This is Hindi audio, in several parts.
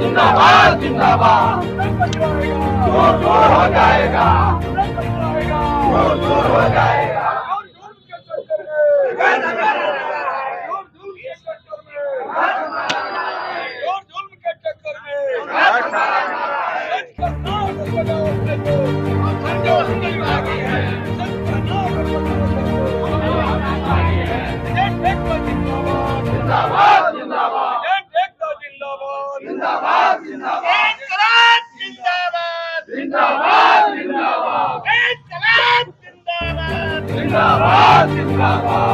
जिंदाबाद जिंदाबाद दूर दूर हो जाएगा, दूर दूर हो जाएगा। जिंदाबाद जिंदाबाद जिंदाबाद जिंदाबाद जिंदाबाद जिंदाबाद जिंदाबाद जिंदाबाद जिंदाबाद जिंदाबाद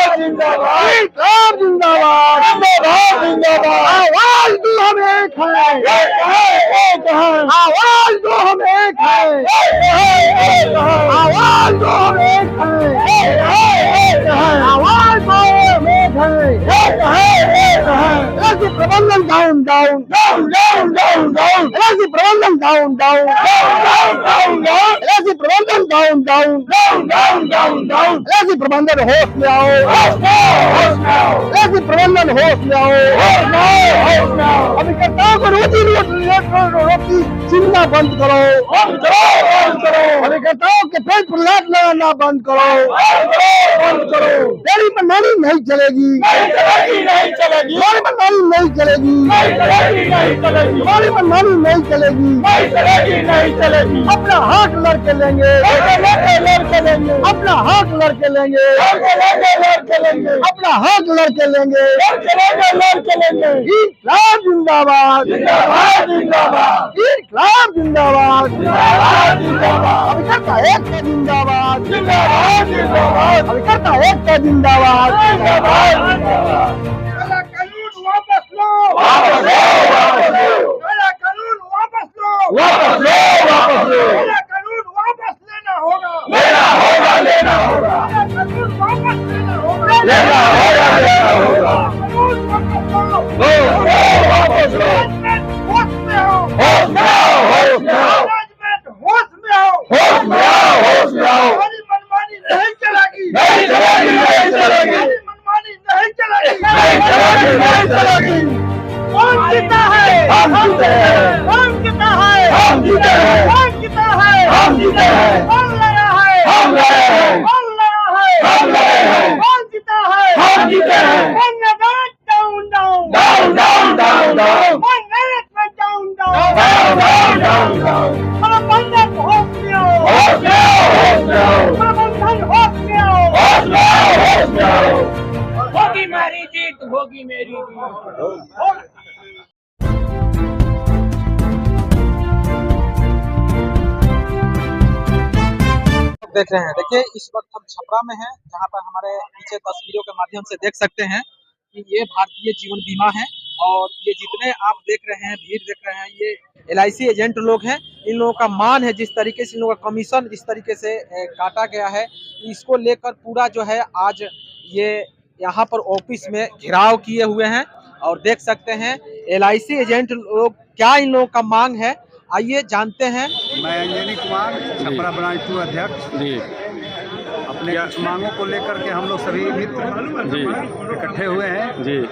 जिंदाबाद जिंदाबाद जिंदाबाद जिंदाबाद जिंदाबाद आवाज दो हम एक है, आवाज दो हम एक है, आवाज दो हम एक है, आवाज दो हम एक है। ऐसे प्रबंधन down down down down down down, ऐसे प्रबंधन down down down down down, ऐसे प्रबंधन down down down down down down, ऐसे प्रबंधन होश में आओ, ऐसे प्रबंधन होश में आओ। अभिकर्ताओं को रोजी रोटी छीनना बंद करो, अभिकर्ताओं के पेट पर लात लगाना बंद करो, तेरी मनमानी नहीं चलेगी, हमारी मनमानी नहीं चलेगी, हमारी मनमानी नहीं चलेगी। अपना हक लड़के लेंगे, अपना हक लड़के लेंगे, अपना हक लड़के लेंगे। इस्लाम जिंदाबाद, इस्लाम जिंदाबाद, अभिकर्ता एकता जिंदाबाद, अभिकर्ता एकता जिंदाबाद। कानून वापस लो, कानून वापस लो, कानून वापस लेना होगा, लेना होगा, कानून वापस लेना होगा, कानून वापस लो, होश में हो, हमारी मनमानी नहीं चलेगी, हमारी मनमानी नहीं चलेगी। कौन जीता है? हम जीते हैं। कौन जीता है? हम जीते हैं। कौन जीता है? हम जीते हैं। कौन लड़ा है? हम लड़े हैं। कौन लड़ा है? हम लड़े हैं। कौन जीता है? हम जीते हैं। कौन नगाट down down down down down down, कौन मेरिट में down down down down down down. प्रबंधन होश में आओ, होश में आओ, होश में आओ, प्रबंधन होश में आओ, होश में आओ, होश में आओ। होगी मेरी जीत, होगी मेरी जीत। देख रहे हैं, देखिए इस वक्त हम छपरा में हैं, जहां पर हमारे पीछे तस्वीरों के माध्यम से देख सकते हैं कि ये भारतीय जीवन बीमा है। और ये जितने आप देख रहे हैं, भीड़ देख रहे हैं, ये LIC एजेंट लोग हैं। इन लोगों का मान है, जिस तरीके से इन लोगों का कमीशन इस तरीके से काटा गया है, इसको लेकर पूरा जो है आज ये यहाँ पर ऑफिस में घेराव किए हुए हैं। और देख सकते हैं LIC एजेंट लोग क्या इन लोगों का मांग है, आइए जानते हैं। मैं अंजनी कुमार, छपरा ब्रांच 2 अध्यक्ष जी। अपने कुछ मांगों को लेकर के हम लोग सभी मित्र जी इकट्ठे हुए हैं जी।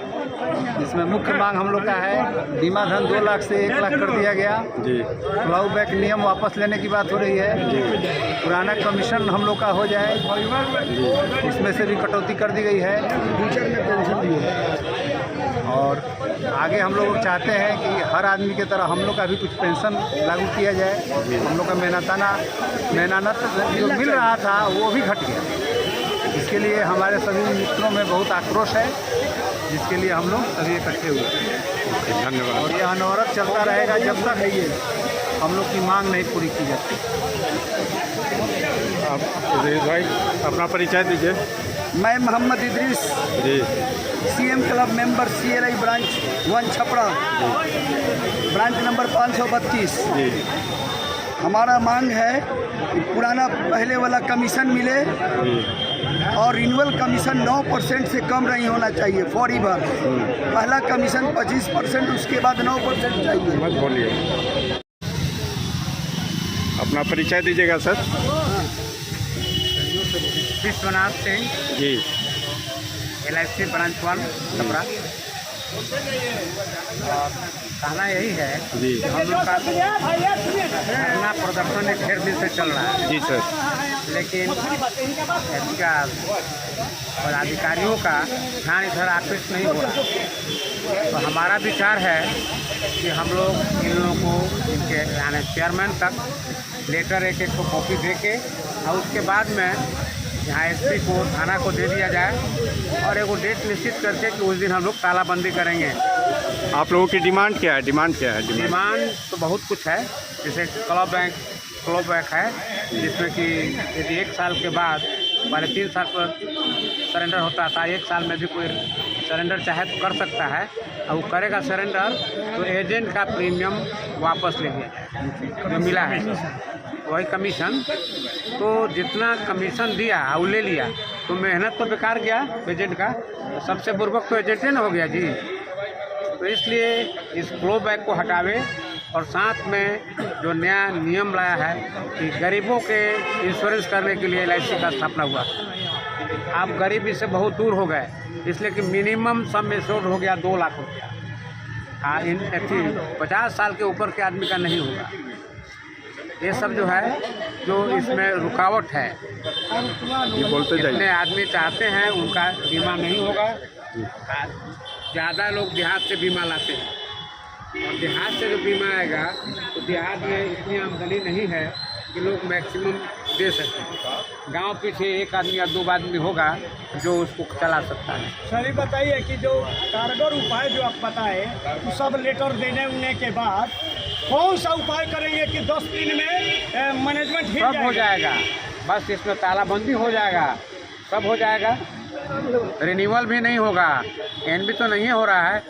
जिसमें मुख्य मांग हम लोग का है, बीमा धन 2 लाख से 1 लाख कर दिया गया जी। क्लाउ बैक नियम वापस लेने की बात हो रही है जी। पुराना कमीशन हम लोग का हो जाए, उसमें से भी कटौती कर दी गई है। फ्यूचर में पेंशन भी है। और आगे हम लोग चाहते हैं कि हर आदमी की तरह हम लोग का भी कुछ पेंशन लागू किया जाए। हम लोग का मेहनत जो मिल रहा था वो भी घट गया। इसके लिए हमारे सभी मित्रों में बहुत आक्रोश है, जिसके लिए हम लोग सभी इकट्ठे हुए। धन्यवाद। और ये अनवरत चलता रहेगा जब तक है ये हम लोग की मांग नहीं पूरी की जाती। आप भाई अपना परिचय दीजिए। मैं मोहम्मद इदरीस जी, CM club member CLI branch 1 Chhapra, branch number 532 जी। हमारा मांग है कि पुराना पहले वाला कमीशन मिले जी। और रिन्यूअल कमीशन 9% से कम नहीं होना चाहिए फॉरएवर। पहला कमीशन 25%, उसके बाद 9% चाहिए। मत बोलिए, अपना परिचय दीजिएगा sir. Vishwanath Singh ji LIC branch 1 Chhapra. और कहना यही है जी कि हम लोग का धरना प्रदर्शन एक ढेर दिन से चल रहा है, जी सर। लेकिन इसका पदाधिकारियों का ध्यान इधर आकृष्ट नहीं हो रहा। तो हमारा विचार है कि हम लोग इन लोगों को इनके यानी चेयरमैन तक लेटर एक को कॉपी दे के और उसके बाद में यहाँ SP को थाना को दे दिया जाए और एक डेट निश्चित करके कि उस दिन हम लोग तालाबंदी करेंगे। आप लोगों की डिमांड क्या है? डिमांड डिमांड तो बहुत कुछ है, जैसे क्लब बैंक है, जिसमें कि यदि 1 साल के बाद पहले 3 साल पर सरेंडर होता था, 1 साल में भी कोई सरेंडर चाहे तो कर सकता है और वो करेगा सरेंडर तो एजेंट का प्रीमियम वापस ले लिया जो मिला है वही कमीशन। तो जितना कमीशन दिया वो ले लिया तो मेहनत तो बेकार गया एजेंट का, तो सबसे बुर्बक तो एजेंट ही ना हो गया जी। तो इसलिए इस क्लब बैंक को हटावे और साथ में जो नया नियम लाया है कि गरीबों के इंश्योरेंस करने के लिए LIC का स्थापना हुआ। आप गरीबी से बहुत दूर हो गए, इसलिए कि मिनिमम सम एश्योर्ड हो गया 2 लाख रुपया। हाँ, इन 50 साल के ऊपर के आदमी का नहीं होगा। ये सब जो है जो इसमें रुकावट है, ये बोलते जाइए। जितने आदमी चाहते हैं उनका बीमा नहीं होगा। ज़्यादा लोग देहात से बीमा लाते हैं और देहात से जो बीमा आएगा तो देहात में इतनी आमदनी नहीं है कि लोग मैक्सिमम दे सकें। गांव पीछे 1 आदमी या 2 आदमी होगा जो उसको चला सकता है। सर ये बताइए कि जो कारगर उपाय जो आप बताए तो सब लेटर देने उन्ने के बाद कौन सा उपाय करेंगे कि 10 दिन में मैनेजमेंट सब हो जाएगा? बस इसमें तालाबंदी हो जाएगा, सब हो जाएगा। रिन्यूअल भी नहीं होगा, NB तो नहीं हो रहा है,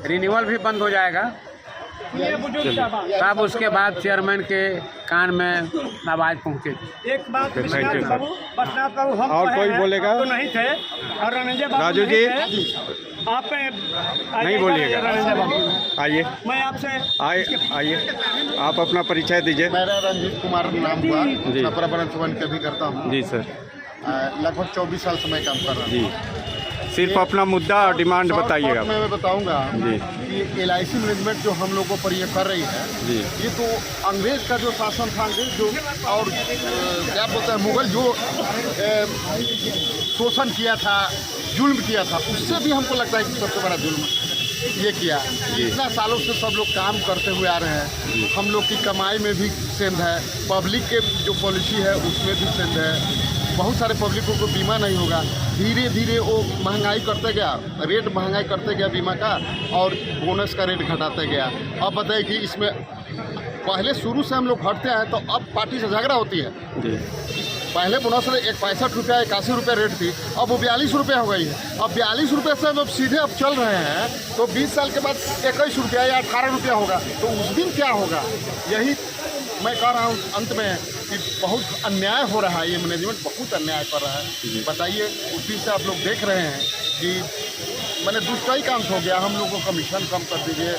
रिन्यूअल भी बंद हो जाएगा। ये बुजुर्ग तब उसके बाद चेयरमैन के कान में आवाज़ पहुँचेगी। एक बात Thank you, विश्वनाथ बाबू हम और कहे कोई हैं, बोलेगा? आप तो नहीं थे और रणंजय बाबू राजू नहीं जी। थे। आप नहीं बोलिएगा। रणंजय बाबू, आइए मैं आपसे आइए आप अपना परिचय दीजिए। मेरा रंजीत कुमार नाम हुआ, जी। छपरा ब्रांच 1 के भी करता हूँ। जी सर। लगभग 24 साल से मैं काम कर रहा हूँ। जी सिर्फ अपना मुद्दा और डिमांड बताइएगा। मैं बताऊंगा जी। कि LIC मैनेजमेंट जो हम लोगों पर ये कर रही है, जी ये तो अंग्रेज का जो शासन था, अंग्रेज जो और क्या बोलते हैं मुगल जो शोषण किया था, जुल्म किया था, उससे भी हमको लगता है कि सबसे बड़ा जुल्म ये किया। इतना सालों से सब लोग काम करते हुए आ रहे हैं, हम लोग की कमाई में भी सेंध है, पब्लिक के जो पॉलिसी है उसमें भी सेंध है। बहुत सारे पब्लिकों को बीमा नहीं होगा, धीरे धीरे वो महंगाई करते गया, रेट महंगाई करते गया बीमा का और बोनस का रेट घटाते गया। अब बताइए कि इसमें पहले शुरू से हम लोग हटते हैं तो अब पार्टी से झगड़ा होती है। जी पहले बोनस 61 रुपया 81 रुपया रेट थी, अब वो 42 रुपया हो गई है। अब 42 रुपये से अब सीधे अब चल रहे हैं तो 20 साल के बाद 21 रुपया या 18 रुपया होगा, तो उस दिन क्या होगा? यही मैं कह रहा हूँ अंत में कि बहुत अन्याय हो रहा है, ये मैनेजमेंट बहुत अन्याय कर रहा है। बताइए, उस दिन से आप लोग देख रहे हैं कि मैंने दूसरा ही काम हो गया, हम लोग को कमीशन कम कर दीजिए,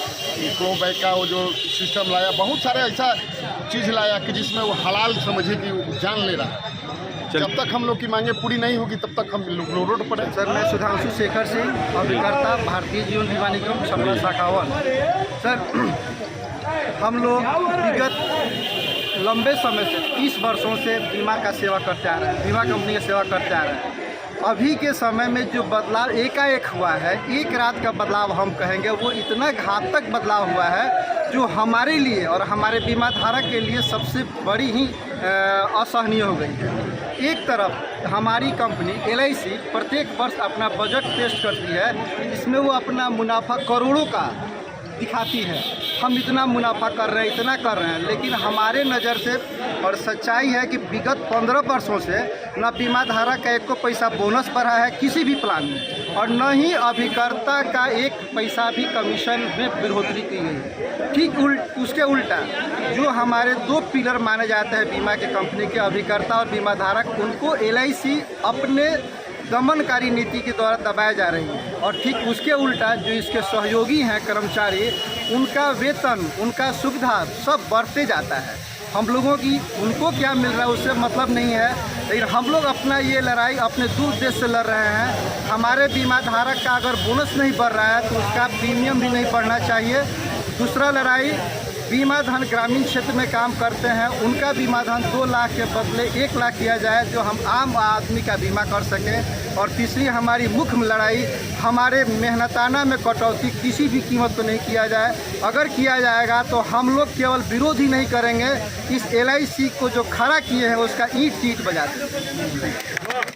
क्लो बैक का वो जो सिस्टम लाया, बहुत सारे ऐसा चीज़ लाया कि जिसमें वो हलाल समझे कि वो जान ले रहा है। जब तक हम लोग की मांगे पूरी नहीं होगी तब तक हम लोग रोड पर। सर मैं सुधांशु शेखर सिंह, अभिकर्ता भारतीय जीवन बीमा निगम छपरा शाखावन। सर हम लोग विगत लंबे समय से 30 वर्षों से बीमा का सेवा करते आ रहे हैं, बीमा कंपनी की सेवा करते आ रहे हैं। अभी के समय में जो बदलाव एकाएक हुआ है, एक रात का बदलाव हम कहेंगे, वो इतना घातक बदलाव हुआ है जो हमारे लिए और हमारे बीमा धारक के लिए सबसे बड़ी ही असहनीय हो गई है। एक तरफ हमारी कंपनी LIC प्रत्येक वर्ष अपना बजट पेश करती है, इसमें वो अपना मुनाफा करोड़ों का दिखाती है, हम इतना मुनाफा कर रहे हैं, इतना कर रहे हैं, लेकिन हमारे नज़र से और सच्चाई है कि विगत 15 वर्षों से न बीमा धारक का एक को पैसा बोनस बढ़ा है किसी भी प्लान में, और न ही अभिकर्ता का एक पैसा भी कमीशन में बढ़ोतरी की गई है। ठीक उसके उल्टा जो हमारे 2 पिलर माने जाते हैं बीमा के कंपनी के, अभिकर्ता और बीमा धारक, उनको LIC अपने दमनकारी नीति के द्वारा दबाया जा रही है। और ठीक उसके उल्टा जो इसके सहयोगी हैं कर्मचारी, उनका वेतन, उनका सुविधा सब बढ़ते जाता है। हम लोगों की उनको क्या मिल रहा है उससे मतलब नहीं है, लेकिन हम लोग अपना ये लड़ाई अपने दूर देश से लड़ रहे हैं। हमारे बीमा धारक का अगर बोनस नहीं बढ़ रहा है तो उसका प्रीमियम भी नहीं बढ़ना चाहिए। दूसरा लड़ाई, बीमा धन ग्रामीण क्षेत्र में काम करते हैं, उनका बीमा धन 2 लाख के बदले 1 लाख किया जाए, जो हम आम आदमी का बीमा कर सकें। और तीसरी हमारी मुख्य लड़ाई, हमारे मेहनताना में कटौती किसी भी कीमत पर नहीं किया जाए। अगर किया जाएगा तो हम लोग केवल विरोध ही नहीं करेंगे, इस LIC को जो खड़ा किए हैं उसका ईंट बजा देंगे।